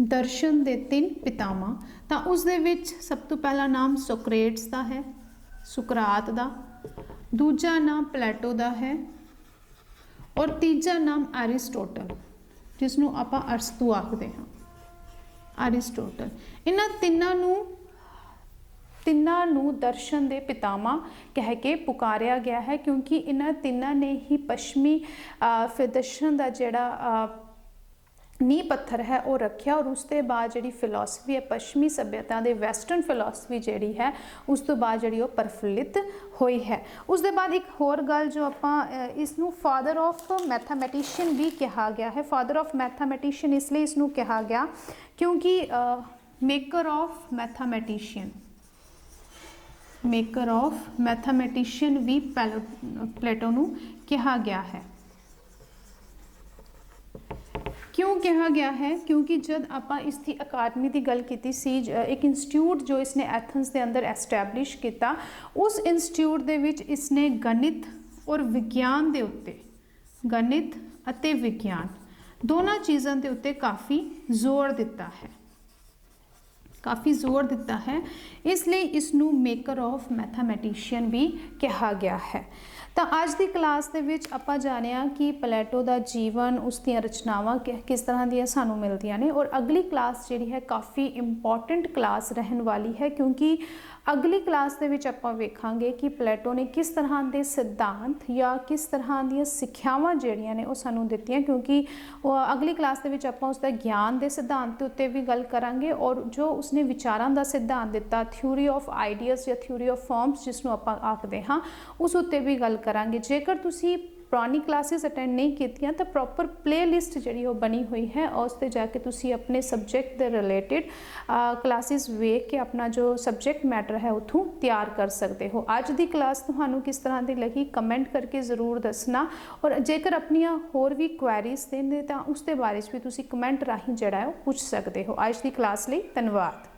ਦਰਸ਼ਨ ਦੇ 3 ਪਿਤਾਮਾ, ਤਾਂ ਉਸ ਦੇ ਵਿੱਚ ਸਭ ਤੋਂ ਪਹਿਲਾ ਨਾਮ ਸੋਕਰੇਟਸ ਦਾ ਹੈ, ਸੁਕਰਾਤ ਦਾ, ਦੂਜਾ ਨਾਮ ਪਲੇਟੋ ਦਾ ਹੈ, ਔਰ ਤੀਜਾ ਨਾਮ ਐਰਿਸਟੋਟਲ, ਜਿਸ ਨੂੰ ਆਪਾਂ ਅਰਸਤੂ ਆਖਦੇ ਹਾਂ, ਐਰਿਸਟੋਟਲ। ਇਹਨਾਂ ਤਿੰਨਾਂ ਨੂੰ ਦਰਸ਼ਨ ਦੇ ਪਿਤਾਮਾ ਕਹਿ ਕੇ ਪੁਕਾਰਿਆ ਗਿਆ ਹੈ, ਕਿਉਂਕਿ ਇਹਨਾਂ ਤਿੰਨਾਂ ਨੇ ਹੀ ਪੱਛਮੀ ਦਰਸ਼ਨ ਦਾ ਜਿਹੜਾ ਨੀਂਹ ਪੱਥਰ ਹੈ ਉਹ ਰੱਖਿਆ, ਔਰ ਉਸ ਤੋਂ ਬਾਅਦ ਜਿਹੜੀ ਫਿਲਾਸਫੀ ਹੈ ਪੱਛਮੀ ਸੱਭਿਅਤਾ ਦੇ ਵੈਸਟਰਨ ਫਿਲਾਸਫੀ ਜਿਹੜੀ ਹੈ ਉਸ ਤੋਂ ਬਾਅਦ ਜਿਹੜੀ ਉਹ ਪ੍ਰਫੁੱਲਿਤ ਹੋਈ ਹੈ। ਉਸ ਦੇ ਬਾਅਦ ਇੱਕ ਹੋਰ ਗੱਲ ਜੋ ਆਪਾਂ ਇਸ ਨੂੰ ਫਾਦਰ ਆਫ ਮੈਥਾਮੈਟੀਸ਼ੀਅਨ ਵੀ ਕਿਹਾ ਗਿਆ ਹੈ। ਫਾਦਰ ਆਫ ਮੈਥਾਮੈਟੀਸ਼ੀਅਨ ਇਸ ਲਈ ਇਸ ਨੂੰ ਕਿਹਾ ਗਿਆ ਕਿਉਂਕਿ ਮੇਕਰ ਆਫ ਮੈਥਾਮੈਟੀਸ਼ੀਅਨ, ਮੇਕਰ ਆਫ ਮੈਥਾਮੈਟੀਸ਼ੀਅਨ ਵੀ ਪਲੇਟੋ ਨੂੰ ਕਿਹਾ ਗਿਆ ਹੈ। क्यों कहा गया है? क्योंकि जब आप इसकी अकादमी की गल की सी, एक इंस्टीट्यूट जो इसने एथेंस के अंदर एस्टैबलिश किया, उस इंस्टीट्यूट दे विच इसने गणित और विज्ञान के उत्ते, गणित अते विज्ञान दोनों चीज़ों के उत्ते काफ़ी जोर दिता है, काफ़ी जोर दिता है, इसलिए इसनू मेकर ऑफ मैथामैटिशियन भी कहा गया है। तो अज की क्लास के विच आपां जानिया कि प्लेटो का जीवन, उसदियां रचनावां किस तरह दी सानू मिलदियां ने, और अगली क्लास जिहड़ी है काफ़ी इंपॉर्टेंट क्लास रहन वाली है, क्योंकि अगली क्लास के विच आपां वेखांगे कि प्लेटो ने किस तरह के सिद्धांत या किस तरह दी सिक्ख्यावां जिहड़ियां ने वो सानू दित्तियां, क्योंकि अगली क्लास के विच आपां उसदा ज्ञान के सिद्धांत के उत्ते भी गल करांगे, और जो उसने विचारां दा सिद्धांत दिता, थ्योरी ऑफ आइडियाज़ या थ्योरी ऑफ फॉर्म्स जिसनूं आपां आखदे हां, उस उत्ते भी गल करांगे। जेकर तुसी पुरानी क्लासेस अटेंड नहीं कीतियां तो प्रॉपर प्लेलिस्ट जिहड़ी वो बनी हुई है, और उस ते जाके तुसी अपने सब्जेक्ट के रिलेटेड क्लासेस वेख के अपना जो सब्जेक्ट मैटर है उथों तैयार कर सकते हो। अज की क्लास तुहानू किस तरह की लगी कमेंट करके ज़रूर दसना, और जेकर अपनियां होर भी क्वेरीज ने तो उसके बारे भी तुसी कमेंट राही जिहड़ा है पूछ सकते हो। अज की क्लास लई धन्यवाद।